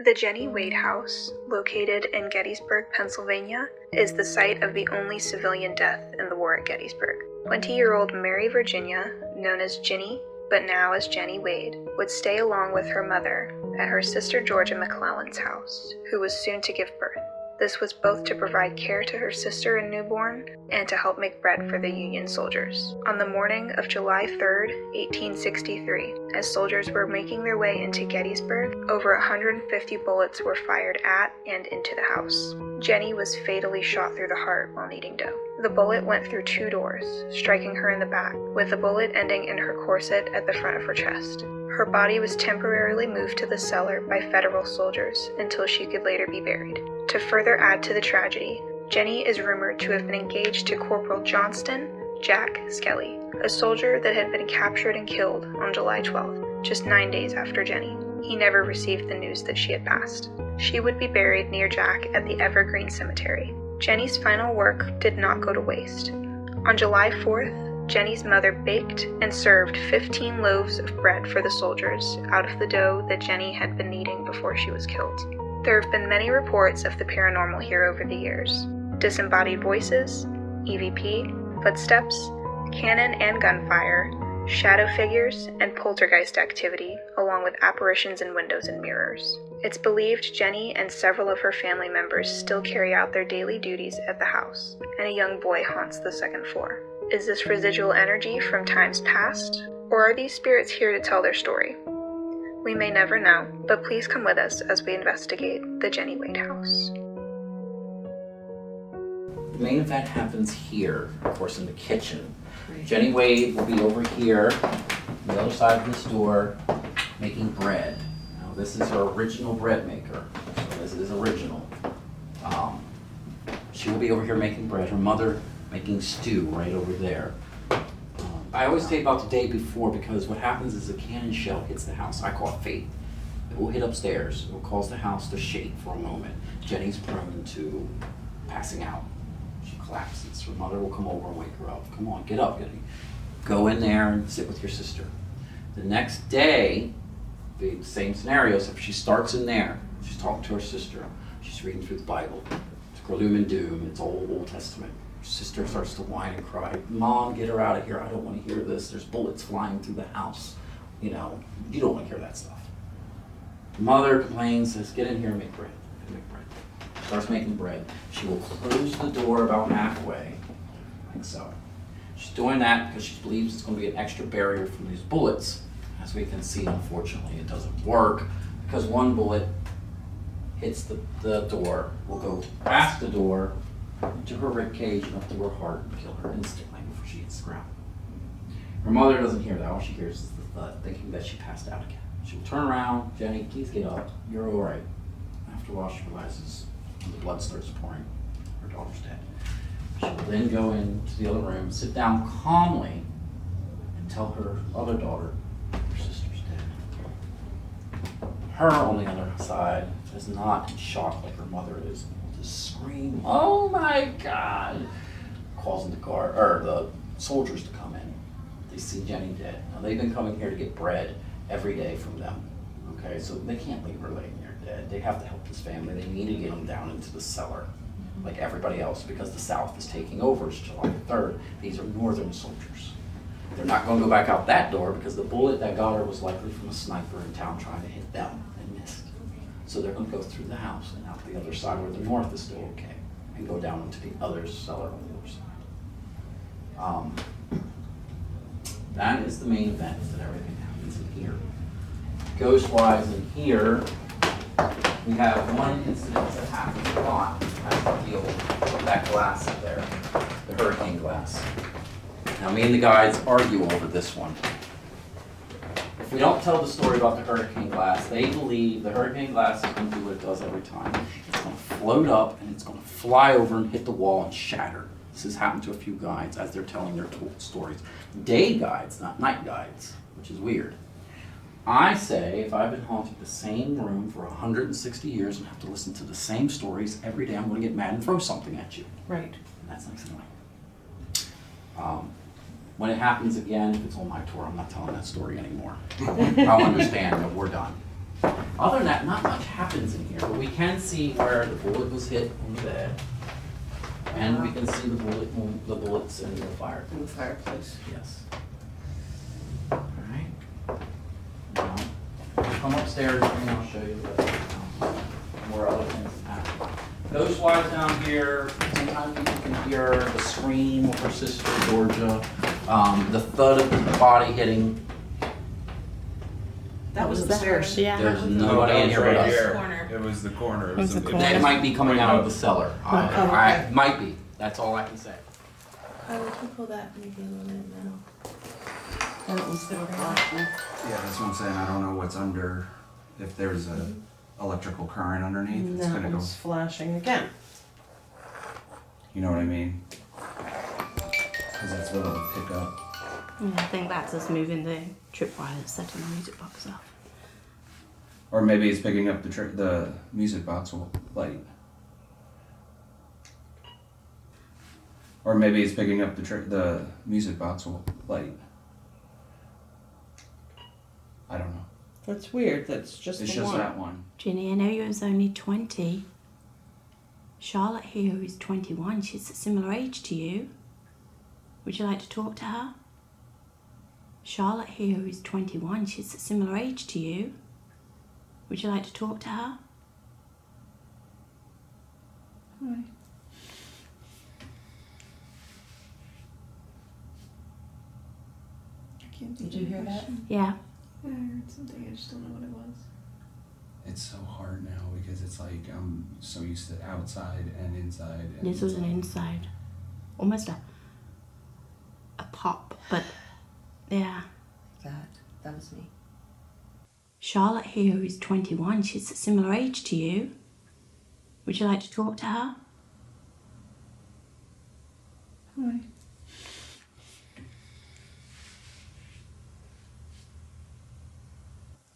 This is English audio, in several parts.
The Jennie Wade House, located in Gettysburg, Pennsylvania, is the site of the only civilian death in the war at Gettysburg. 20-year-old Mary Virginia, known as Ginnie, but now as Jennie Wade, would stay along with her mother at her sister Georgia McClellan's house, who was soon to give birth. This was both to provide care to her sister and newborn, and to help make bread for the Union soldiers. On the morning of July 3, 1863, as soldiers were making their way into Gettysburg, over 150 bullets were fired at and into the house. Jennie was fatally shot through the heart while kneading dough. The bullet went through 2 doors, striking her in the back, with the bullet ending in her corset at the front of her chest. Her body was temporarily moved to the cellar by Federal soldiers until she could later be buried. To further add to the tragedy, Jennie is rumored to have been engaged to Corporal Johnston Jack Skelly, a soldier that had been captured and killed on July 12th, just 9 days after Jennie. He never received the news that she had passed. She would be buried near Jack at the Evergreen Cemetery. Jennie's final work did not go to waste. On July 4th, Jennie's mother baked and served 15 loaves of bread for the soldiers out of the dough that Jennie had been kneading before she was killed. There have been many reports of the paranormal here over the years. Disembodied voices, EVP, footsteps, cannon and gunfire, shadow figures, and poltergeist activity, along with apparitions in windows and mirrors. It's believed Jennie and several of her family members still carry out their daily duties at the house, and a young boy haunts the second floor. Is this residual energy from times past, or are these spirits here to tell their story? We may never know, but please come with us as we investigate the Jennie Wade House. The main event happens here, of course, in the kitchen. Jennie Wade will be over here, on the other side of this door, making bread. Now, this is her original bread maker, so this is original. She will be over here making bread. Her mother making stew right over there. I always say about the day before because what happens is a cannon shell hits the house. I call it fate. It will hit upstairs. It will cause the house to shake for a moment. Jennie's prone to passing out. She collapses. Her mother will come over and wake her up. Come on, get up, Jennie. Go in there and sit with your sister. The next day, the same scenarios. If she starts in there, she's talking to her sister. She's reading through the Bible. It's gloom and doom. It's Old Testament. Sister starts to whine and cry. Mom, get her out of here. I don't want to hear this. There's bullets flying through the house. You know, you don't want to hear that stuff. Mother complains, says, get in here and make bread. Starts making bread. She will close the door about halfway, like so. She's doing that because she believes it's going to be an extra barrier from these bullets. As we can see, unfortunately, it doesn't work because one bullet hits the door, will go past the door, into her rib cage and up to her heart and kill her instantly before she hits the ground. Her mother doesn't hear that. All she hears is the thud, thinking that she passed out again. She'll turn around. Jennie, please get up. You're all right. After a while, she realizes the blood starts pouring. Her daughter's dead. She will then go into the other room, sit down calmly, and tell her other daughter, her sister's dead. Her, on the other side, is not in shock like her mother is. Scream, oh my God, calls the soldiers to come in. They see Jennie dead. Now they've been coming here to get bread every day from them. Okay, so they can't leave her laying there dead. They have to help this family. They need to get them down into the cellar like everybody else because the South is taking over. It's July 3rd. These are Northern soldiers. They're not going to go back out that door because the bullet that got her was likely from a sniper in town trying to hit them and missed. So they're going to go through the house and out the other side where the north is still okay and go down into the other cellar on the other side. That is the main event, that everything happens in here. Ghost-wise in here, we have one incident that happens a lot. That's the deal with that glass there, the hurricane glass. Now me and the guides argue over this one. If we don't tell the story about the hurricane glass, they believe the hurricane glass is going to do what it does every time. It's going to float up and it's going to fly over and hit the wall and shatter. This has happened to a few guides as they're telling their stories. Day guides, not night guides, which is weird. I say if I've been haunting the same room for 160 years and have to listen to the same stories every day, I'm going to get mad and throw something at you. Right. And that's nice and annoying. When it happens again, if it's on my tour, I'm not telling that story anymore. I'll understand that we're done. Other than that, not much happens in here, but we can see where the bullet was hit on the bed. And we can see the bullets in the fire. In the fireplace. Yes. Alright. Now, come upstairs and I'll show you where other things happen. Ghost-wise down here, sometimes you can hear the scream of her sister, Georgia, the thud of the body hitting. That was upstairs. Yeah. There's nobody in here but us. It was the corner. It was the corner. That might be coming out of the cellar. I might be. That's all I can say. I would pull that maybe a little bit now. And it was still flashing. Yeah, that's what I'm saying. I don't know what's under, if there's a electrical current underneath, it's That gonna go, one's flashing again. you know what I mean? Cause that's what it'll pick up. Yeah, I think that's us moving the tripwire that's setting the music box off. Or maybe it's picking up the music box light. Or maybe it's picking up the music box light. I don't know. That's weird. That's just It's the just one. that one. Ginny, I know you was only 20. Charlotte here is 21. She's a similar age to you. Would you like to talk to her? Charlotte here is 21. She's a similar age to you. Would you like to talk to her? Hi. I can't Did you hear that? Yeah. I heard something, I just don't know what it was. It's so hard now because it's like I'm so used to outside and inside. And This was an inside. Almost a pop, but yeah. That was me. Charlotte here is 21. She's a similar age to you. Would you like to talk to her? Hi.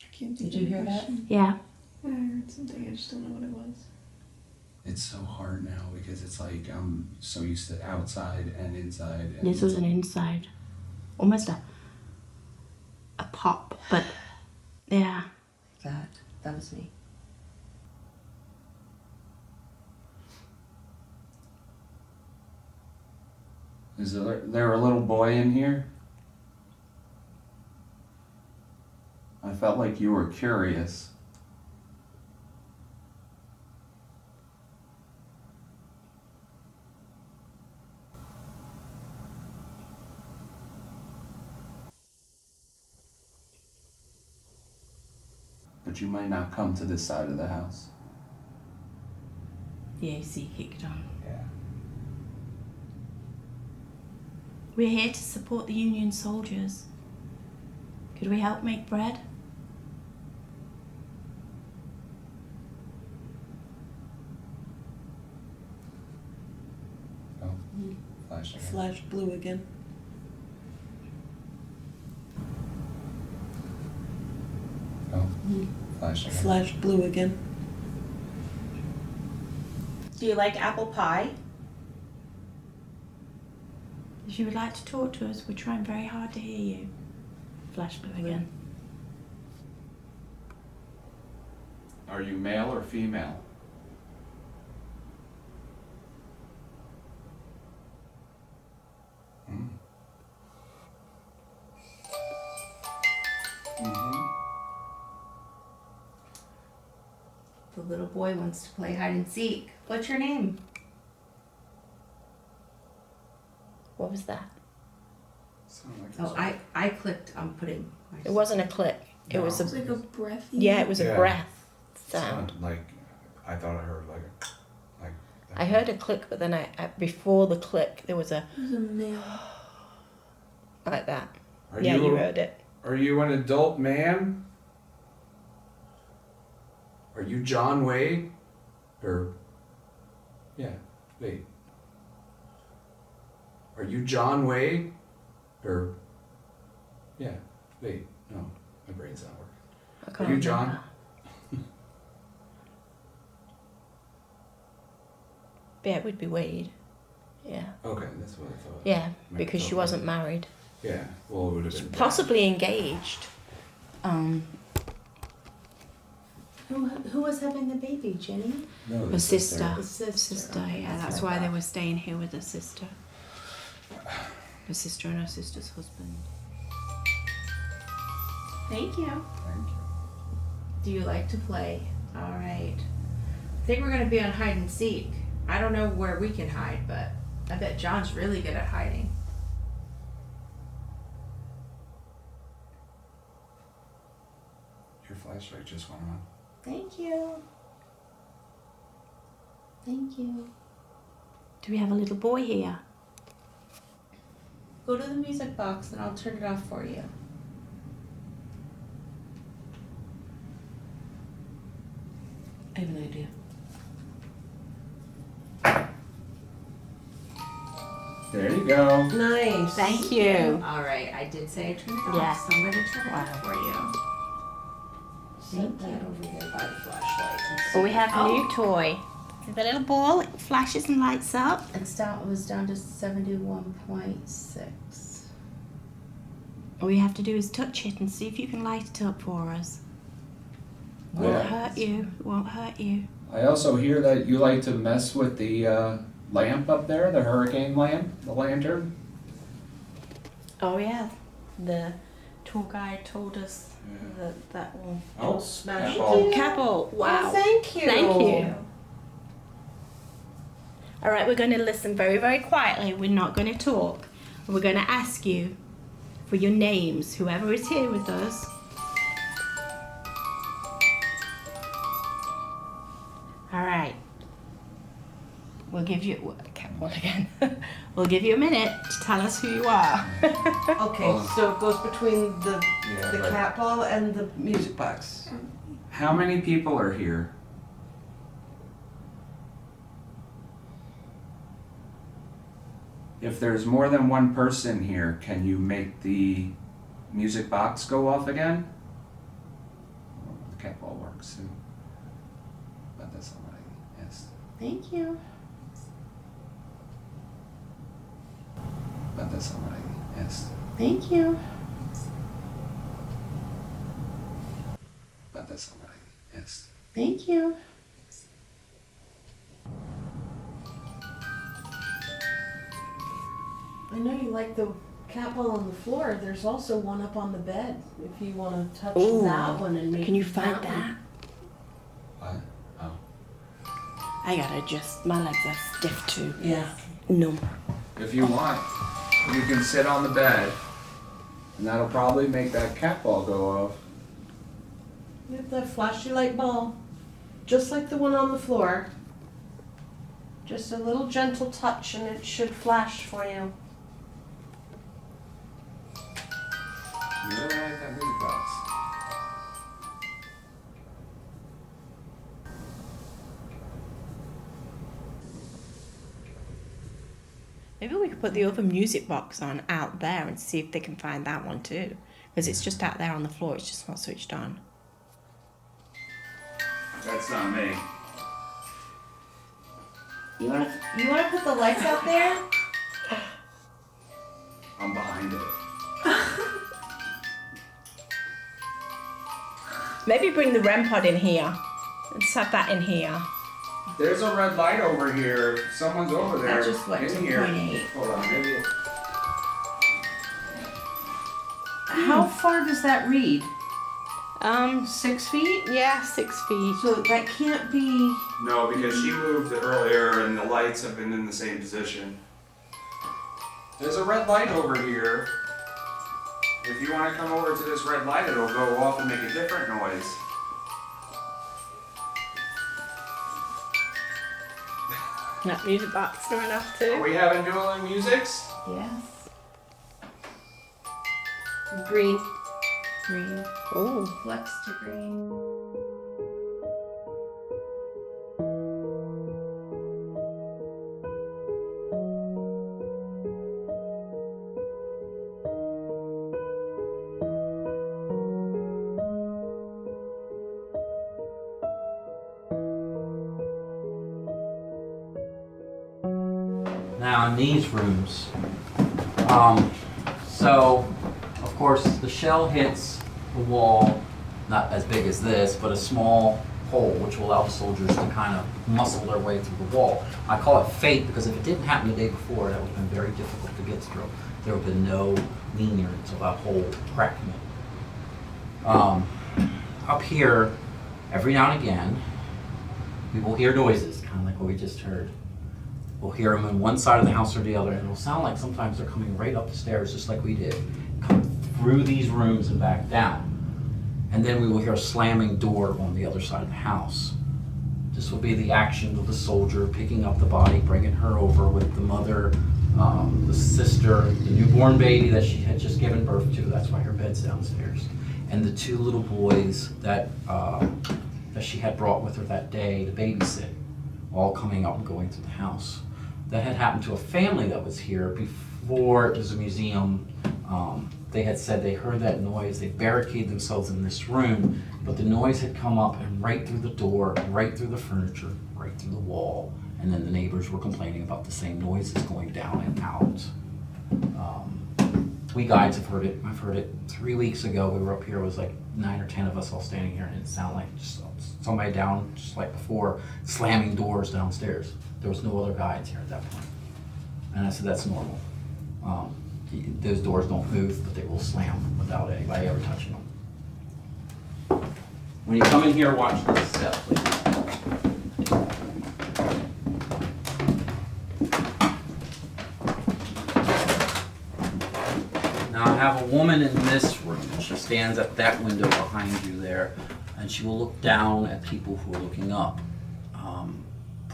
I can't Did you hear that? Yeah. I heard something, I just don't know what it was. It's so hard now because it's like I'm so used to outside and inside. And This was an inside. Almost a pop, but yeah. That was me. Is there a little boy in here? I felt like you were curious. But you might not come to this side of the house. The AC kicked on. Yeah. We're here to support the Union soldiers. Could we help make bread? Oh, flash again. Flash blue again. Oh, flash again. Flash blue again. Do you like apple pie? If you would like to talk to us, we're trying very hard to hear you. Flash blue again. Are you male or female? Mm. Mm-hmm. The little boy wants to play hide and seek. What's your name? What was that? Oh, I clicked on putting. It wasn't a click. It No. was a It's like a breathy. yeah. It was a Yeah. breath sound. Like, I thought I heard like. I heard a click, but then I before the click there was a It was a male. like that. Are Yeah, you, you heard it. Are you an adult man? Are you John Wade? Or. Yeah, wait. Are you John Wade? Or. Yeah, wait. No, my brain's not working. I Are can't you remember. John? Yeah, it would be Wade. Yeah. Okay, that's what I thought. Yeah, Might because have she felt wasn't married. Yeah, well, it would have been. Possibly engaged. Who was having the baby, Jenny? No, Her sister. The sister. Okay, Yeah, that's why they were staying here with her sister. Her sister and her sister's husband. Thank you. Thank you. Do you like to play? All right. I think we're gonna be on hide and seek. I don't know where we can hide, but I bet John's really good at hiding. Your flashlight just went on. Thank you. Thank you. Do we have a little boy here? Go to the music box and I'll turn it off for you. I have an idea. There you go. Nice. Thank you. All right, I did say I turned it off, Yes. so I'm gonna turn it off for you. Set that over there by the flashlight. Well, we have a Oh. new toy. The little ball, it flashes and lights up. It was down to 71.6. All you have to do is touch it and see if you can light it up for us. Won't Yeah. hurt you. It won't hurt you. I also hear that you like to mess with the lamp up there, the hurricane lamp, the lantern. Oh yeah, the tour guide told us that will. Oh, smash apple. it. Capel, wow. Oh, thank you. Thank you. All right, we're going to listen very, very quietly. We're not going to talk. We're going to ask you for your names, whoever is here with us. All right. We'll give you again. We'll give you a minute to tell us who you are. Okay, so it goes between the right. cat ball and the music box. How many people are here? If there's more than one person here, can you make the music box go off again? Well, the cat ball works too. But that's not what I asked. Thank you. But that's not what I asked. Thank you. But that's not what I asked. Thank you. I know you like the cat ball on the floor. There's also one up on the bed. If you want to touch Ooh, that one and make Can you find one. that? What? Oh. I gotta adjust. My legs are stiff too. Yeah. Numb. If you want, you can sit on the bed, and that'll probably make that cat ball go off. You have the flashy light ball, just like the one on the floor. Just a little gentle touch and it should flash for you. You really like that music box? Maybe we could put the other music box on out there and see if they can find that one too. Because it's just out there on the floor, it's just not switched on. That's not me. You wanna put the lights out there? I'm behind it. Maybe bring the REM pod in here. Let's have that in here. There's a red light over here. Someone's over there. That just went in to here. 0.8. Hold on, maybe. How far does that read? 6 feet? Yeah, 6 feet. So that can't be. No, because she moved earlier and the lights have been in the same position. There's a red light over here. If you want to come over to this red light, it'll go off and make a different noise. That music box going off Are too. we having dueling musics? Yes. Green. Green. Oh. Flex to green. Now in these rooms, so of course the shell hits the wall, not as big as this, but a small pole, which will allow the soldiers to kind of muscle their way through the wall. I call it fate because if it didn't happen the day before, that would have been very difficult to get through. There would have been no linear until that hole cracked me. Up here, every now and again, we will hear noises, kind of like what we just heard. We'll hear them on one side of the house or the other, and it'll sound like sometimes they're coming right up the stairs, just like we did. Come through these rooms and back down. And then we will hear a slamming door on the other side of the house. This will be the action of the soldier picking up the body, bringing her over with the mother, the sister, the newborn baby that she had just given birth to. That's why her bed's downstairs. And the 2 little boys that she had brought with her that day to babysit, all coming up and going through the house. That had happened to a family that was here before it was a museum. They had said they heard that noise, they barricaded themselves in this room, but the noise had come up and right through the door, right through the furniture, right through the wall, and then the neighbors were complaining about the same noises going down and out. We guides have heard it. I've heard it 3 weeks ago. We were up here, it was like 9 or 10 of us all standing here, and it sounded like just somebody down, just like before, slamming doors downstairs. There was no other guides here at that point. And I said, that's normal. Those doors don't move, but they will slam without anybody ever touching them. When you come in here, watch this step, please. Now I have a woman in this room. She stands at that window behind you there, and she will look down at people who are looking up.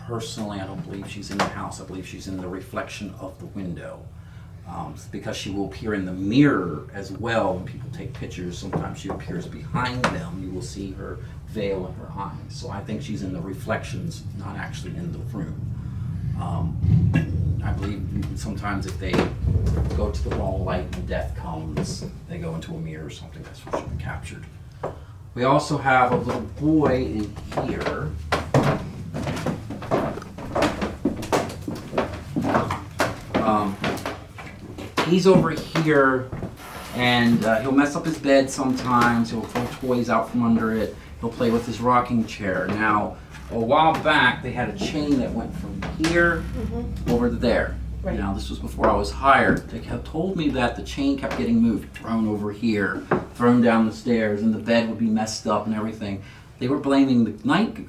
Personally, I don't believe she's in the house. I believe she's in the reflection of the window. Because she will appear in the mirror as well. When people take pictures, sometimes she appears behind them. You will see her veil in her eyes. So I think she's in the reflections, not actually in the room. I believe sometimes if they go to the wrong light and death comes, they go into a mirror or something. That's what should be captured. We also have a little boy in here. He's over here, and he'll mess up his bed sometimes. He'll throw toys out from under it. He'll play with his rocking chair. Now, a while back, they had a chain that went from here over to there. Right. Now, this was before I was hired. They kept told me that the chain kept getting moved, thrown over here, thrown down the stairs, and the bed would be messed up and everything. They were blaming the night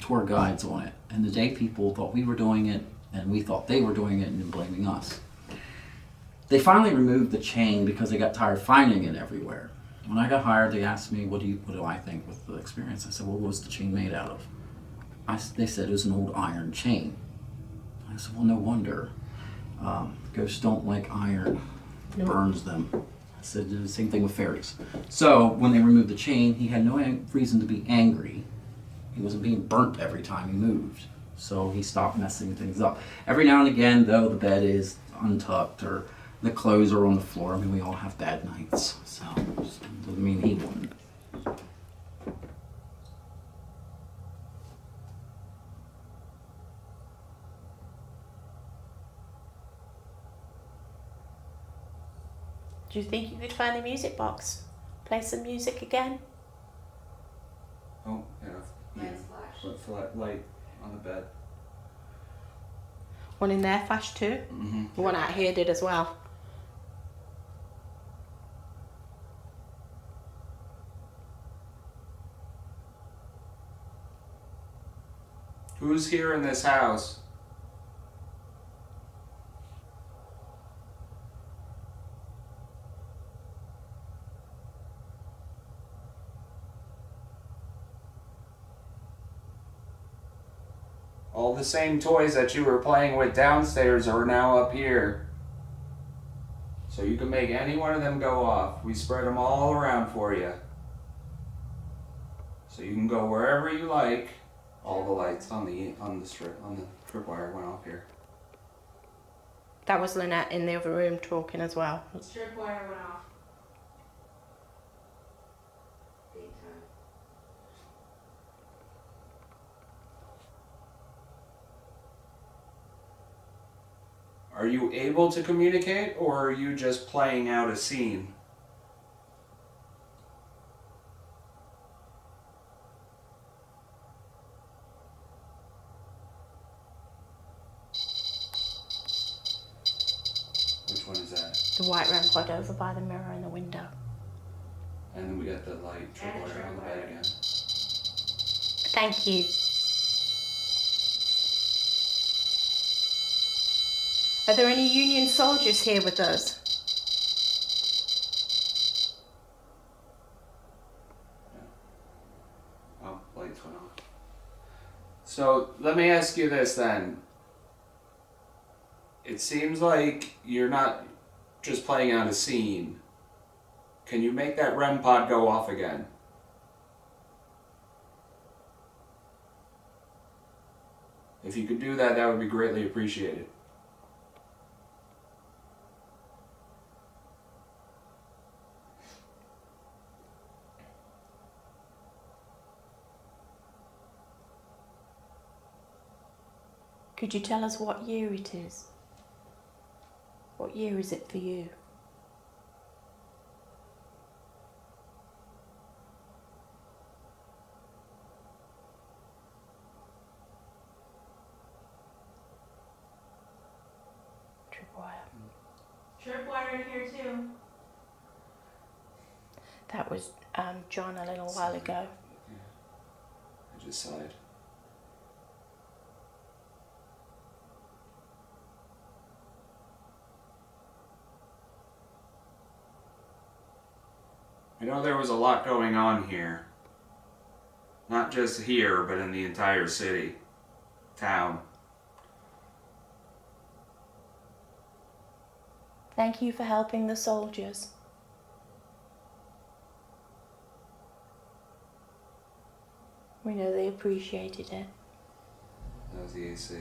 tour guides on it, and the day people thought we were doing it, and we thought they were doing it, and then blaming us. They finally removed the chain because they got tired finding it everywhere. When I got hired, they asked me, what do I think with the experience? I said, well, what was the chain made out of? They said it was an old iron chain. I said, well, no wonder. Ghosts don't like iron. It burns them. I said, the same thing with fairies. So when they removed the chain, he had no reason to be angry. He wasn't being burnt every time he moved. So he stopped messing things up. Every now and again, though, the bed is untucked or the clothes are on the floor. I mean, we all have bad nights, so doesn't mean he wouldn't. Do you think you could find a music box? Play some music again? Oh, yeah. Nice flash. Light on the bed. One in there flashed too? Mm-hmm. The one out here did as well. Who's here in this house? All the same toys that you were playing with downstairs are now up here. So you can make any one of them go off. We spread them all around for you. So you can go wherever you like. All the lights on the tripwire went off here. That was Lynette in the other room talking as well. Strip wire went off. Daytime. Are you able to communicate, or are you just playing out a scene? The white REM pod over by the mirror in the window. And then we got the light tripwire on the bed again. Thank you. Are there any Union soldiers here with us? Oh, lights went off. So let me ask you this then. It seems like you're not just playing out a scene. Can you make that REM pod go off again? If you could do that, that would be greatly appreciated. Could you tell us what year it is? What year is it for you? Tripwire in here too. That was John a little while ago. I just sighed. I know there was a lot going on here. Not just here, but in the entire city, town. Thank you for helping the soldiers. We know they appreciated it. That was the AC.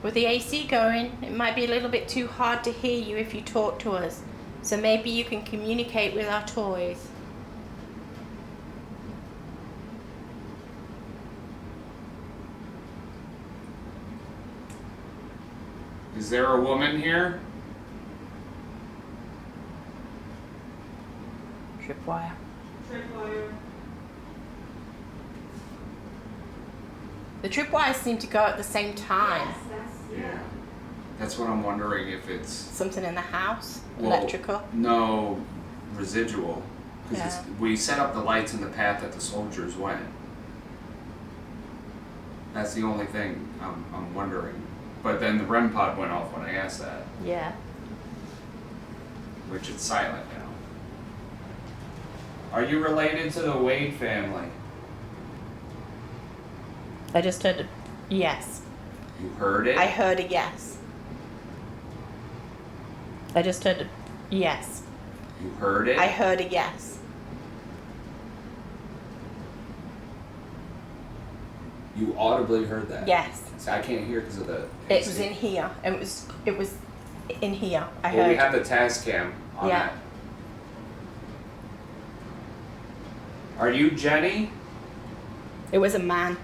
With the AC going, it might be a little bit too hard to hear you if you talk to us. So maybe you can communicate with our toys. Is there a woman here? Tripwire. Tripwire. The tripwires seem to go at the same time. Yeah. That's what I'm wondering if it's... Something in the house? Well, Electrical? No, residual. Because Yeah. we set up the lights in the path that the soldiers went. That's the only thing I'm wondering. But then the REM pod went off when I asked that, Yeah. which it's silent now. Are you related to the Wade family? I just heard a yes. You heard it? I heard a yes. I just heard a yes. You heard it? I heard a yes. You audibly heard that? Yes. See, I can't hear because of the... It was in here. It was in here. I Well, heard. we have the task cam on Yeah. that. Are you Jenny? It was a man.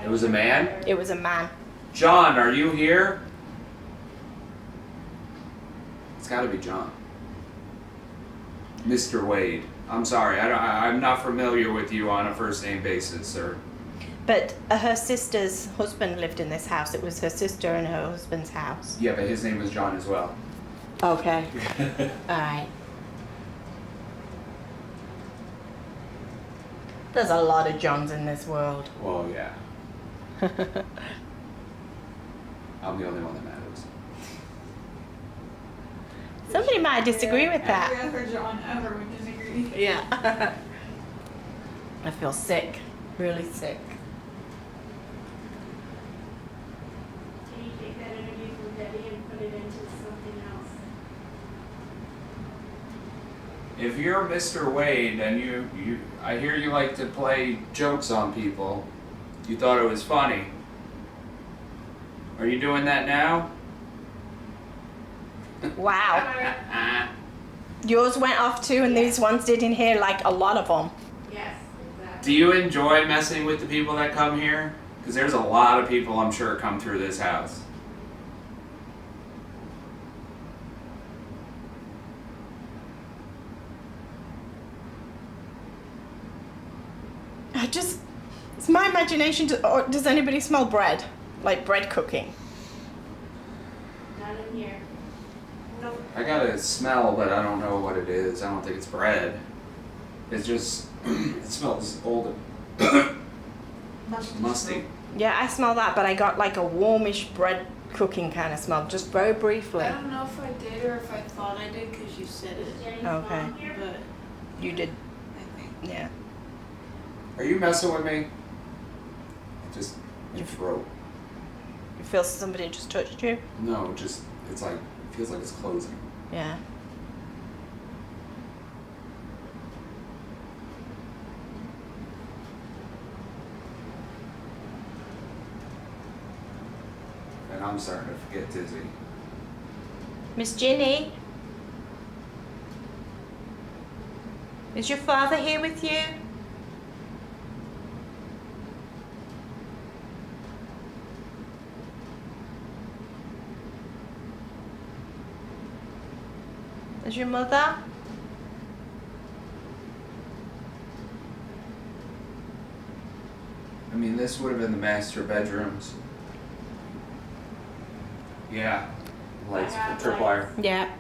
It was a man? It was a man. John, are you here? It's got to be John. Mr. Wade. I'm sorry, I'm not familiar with you on a first name basis, sir. But her sister's husband lived in this house. It was her sister and her husband's house. Yeah, but his name was John as well. Okay. All right. There's a lot of Johns in this world. Well, yeah. I'm the only one that matters. Somebody might disagree with Every that. other John ever would disagree. Yeah. I feel sick. Really sick. Can you take that interview from Debbie and put it into something else? If you're Mr. Wade and I hear you like to play jokes on people, you thought it was funny. Are you doing that now? Wow. Yours went off too, and these ones did in here, like a lot of them. Yes, exactly. Do you enjoy messing with the people that come here? Because there's a lot of people I'm sure come through this house. It's my imagination. Or does anybody smell bread? Like bread cooking? Not in here. No. I got a smell, but I don't know what it is. I don't think it's bread. It's just, it smells old and musty. Yeah, I smell that, but I got like a warmish bread cooking kind of smell, just very briefly. I don't know if I did or if I thought I did because you said it, Jenny's Okay. mom here. but You did, I think. yeah. Are you messing with me? Just your throat. You feel somebody just touched you? No, just, it's like, it feels like it's closing. Yeah. And I'm starting to get dizzy. Miss Ginny? Is your father here with you? Is your mother? I mean, this would have been the master bedrooms. Yeah. Lights, I have tripwire. Yeah.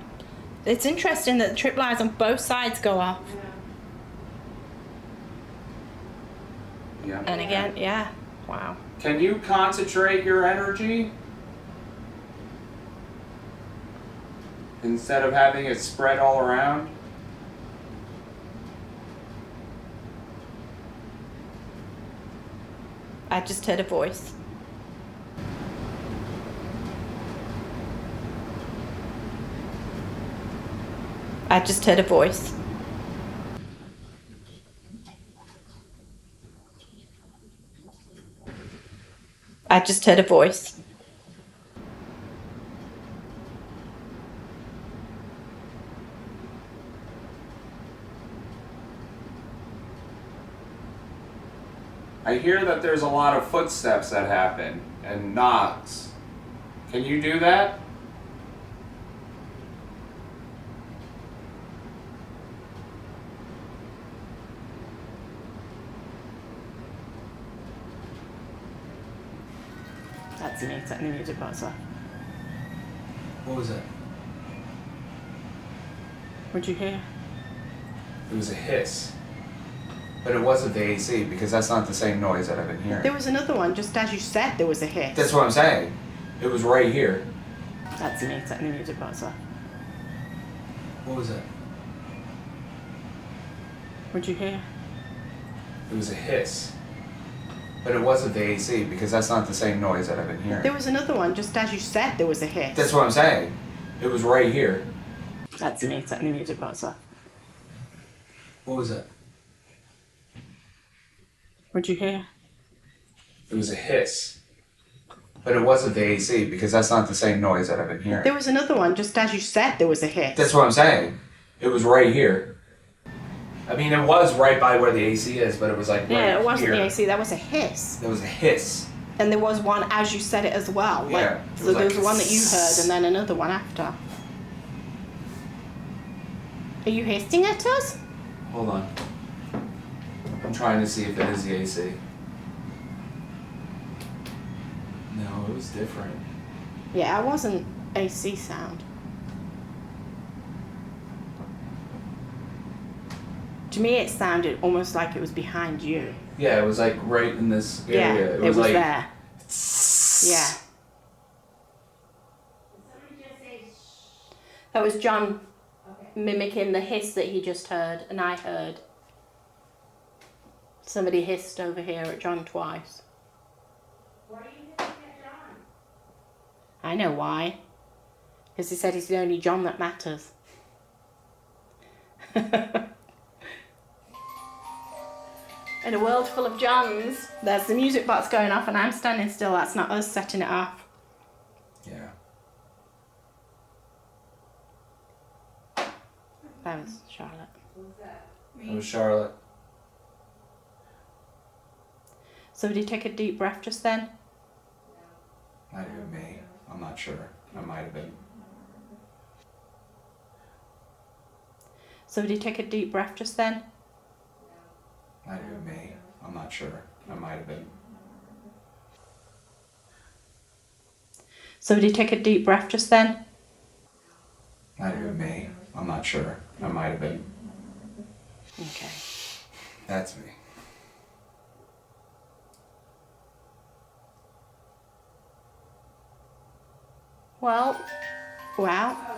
It's interesting that the trip wires on both sides go off. Yeah. And again, yeah. Wow. Can you concentrate your energy? Instead of having it spread all around? I just heard a voice. I just heard a voice. I just heard a voice. I hear that there's a lot of footsteps that happen and knocks. Can you do that? That's me setting the music box off. What was it? What'd you hear? It was a hiss. But it wasn't the AC because that's not the same noise that I've been hearing. There was another one, just as you said, there was a hiss. That's what I'm saying. It was right here. That's me setting the music box off. What was it? What'd you hear? It was a hiss. But it wasn't the AC because that's not the same noise that I've been hearing. There was another one, just as you said, there was a hiss. That's what I'm saying. It was right here. That's me setting the music box off. What was it? What'd you hear? It was a hiss. But it wasn't the AC because that's not the same noise that I've been hearing. There was another one, just as you said, there was a hiss. That's what I'm saying. It was right here. I mean, it was right by where the AC is, but it was like right Yeah, it wasn't here. the AC, that was a hiss. There was a hiss. And there was one as you said it as well. Yeah, Like, it so was there was like one that you heard and then another one after. Are you hissing at us? Hold on. I'm trying to see if it is the AC. No, it was different. Yeah, it wasn't AC sound. To me, it sounded almost like it was behind you. Yeah, it was like right in this Yeah, area. it was like, there. Yeah. Somebody just say shh. That was John Okay. mimicking the hiss that he just heard, and I heard. Somebody hissed over here at John twice. Why are you hissing at John? I know why. Because he said he's the only John that matters. In a world full of Johns, there's the music box going off and I'm standing still. That's not us setting it off. Yeah. That was Charlotte. It was Charlotte. Somebody take a deep breath just then. Might have been me. I'm not sure. I might have been. Somebody take a deep breath just then. Might have been me. I'm not sure. I might have been. So did you take a deep breath just then? Might have been me. I'm not sure. I might have been. Okay. That's me. Well,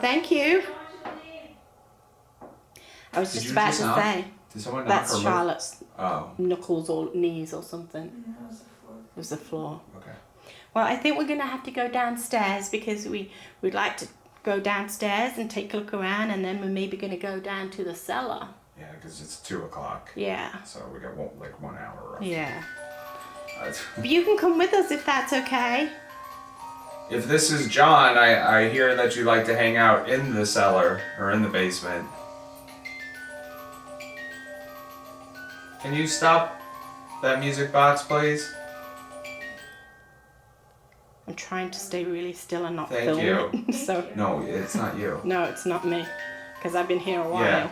thank you. I was Did just you about just to knock? say, Did someone knock that's or move? Charlotte's Oh, knuckles or knees or something. It was the floor. okay. Well, I think we're going to have to go downstairs because we'd like to go downstairs and take a look around, and then we're maybe going to go down to the cellar. Yeah, because it's 2 o'clock. Yeah. So we got like 1 hour roughly. Yeah. Uh, But you can come with us if that's okay. If this is John, I hear that you like to hang out in the cellar or in the basement. Can you stop that music box, please? I'm trying to stay really still and not Thank film you. it. So No, it's not you. no, it's not me, because I've been here a while. Yeah.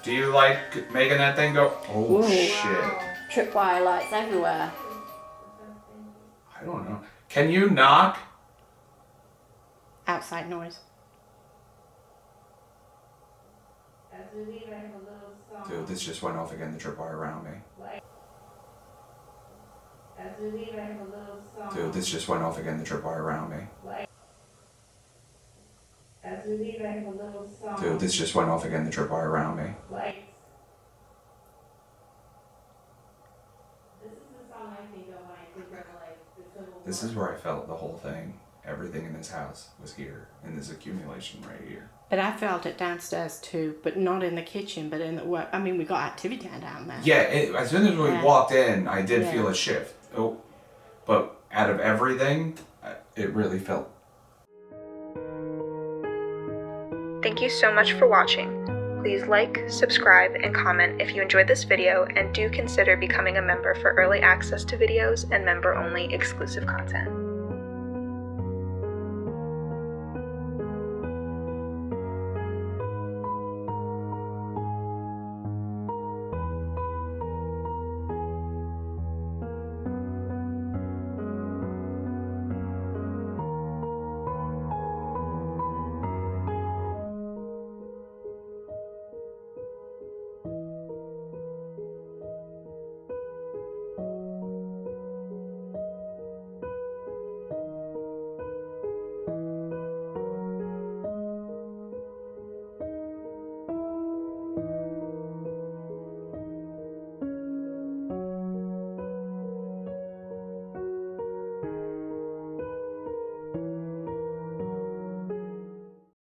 Do you like making that thing go? Oh, Ooh. shit. Tripwire lights everywhere. I don't know. Can you knock? Outside noise. As we leave, I have a little song. Dude, this just went off again, the tripwire around me. As we leave, I have a little song. Dude, this just went off again, the tripwire around me. As we leave, I have a little song. Dude, this just went off again, the tripwire around me. Lights. This is the song I think of when I think of like the Civil War. This is where I felt the whole thing. Everything in this house was here, in this accumulation right here. But I felt it downstairs too, but not in the kitchen, but in the work. I mean, we got activity down there. Yeah, as soon as we Yeah. walked in, I did Yeah. feel a shift. Oh, but out of everything, it really felt. Thank you so much for watching. Please like, subscribe, and comment if you enjoyed this video, and do consider becoming a member for early access to videos and member-only exclusive content.